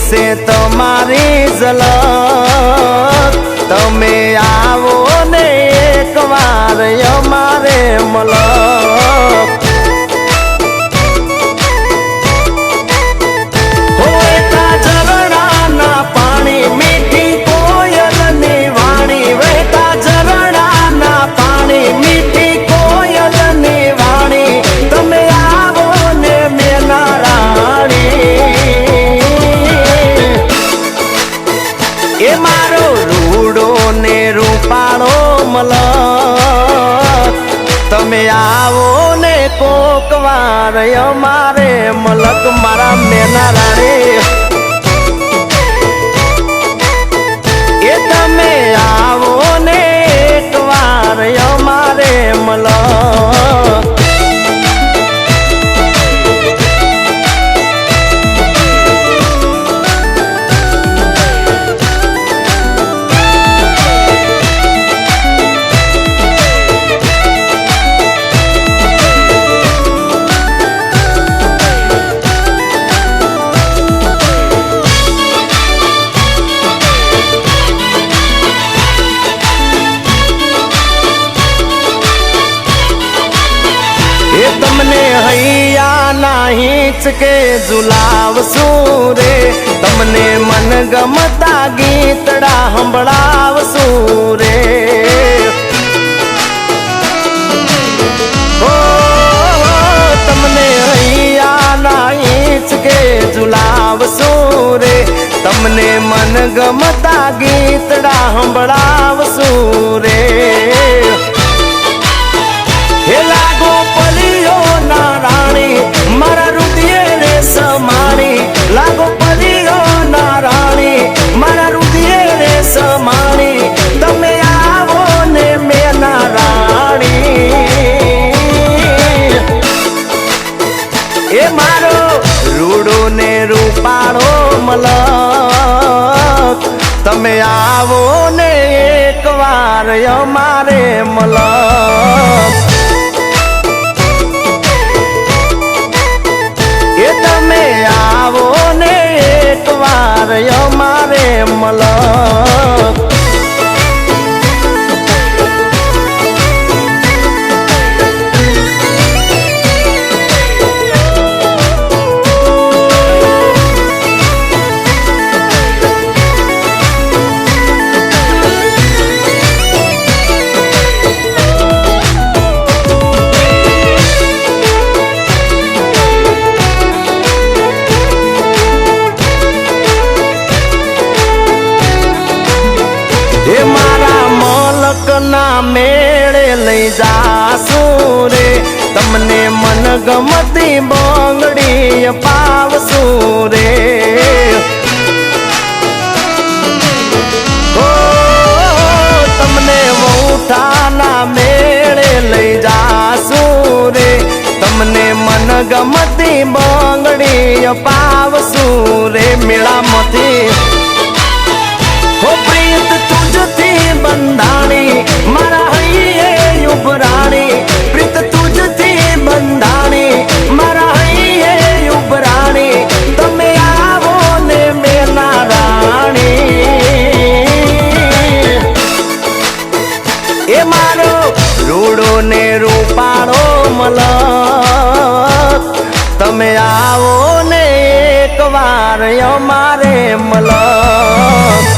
से तमारी झलक तमे आवो ने एक बार अमारे मलक होता झरना ना पानी मीठी कोयल नी वाणी वहता झरना ना पानी मीठी कोयल नी वाणी तमे आवो ने मेना राणी ए मारो रूडो ने रूपाळो मलक तमे आवो ने कोक वार अमारे मलक मारा मेना राणी ए तमे आवो ने एक वार अमारे मलक तमने हैया नाहीच के झुलावसू रे तमने मन गमता गीतड़ा हंभळावसू रे ओ तमने हैया नाहीच के झुलावसू रे तमने मन गमता गीतड़ा हंभळावसू रे हे लागो पलियो ना राणी मारा रुदिये रे समाणी लागो पलियो ना राणी मारा रुदिये रे समाणी तमे आवो ने मेना राणी ए मारो रूडो ने रूपाळो मलक तमे आवो ने एक वार अमारे मलक तमे आवो ने एक वार अमारे मलक हे मारा मलक ना मेळे लई जासू रे तमने मन गमती बंगड़ी पावसू रे ओ तमने वौठा ना मेळे लई जासू रे तमने मन गमती बंगड़ी पावसू रे मेळा मथी हो प्रीत तुझथी बंधाणी मारा हईये उबराणी प्रीत तुझथी बंधाणी मारा हईये उबराणी तमे आवो ने मेना राणी ए मारो रूडो ने रूपाळो मलक तमे आवो ने एक वार अमारे मलक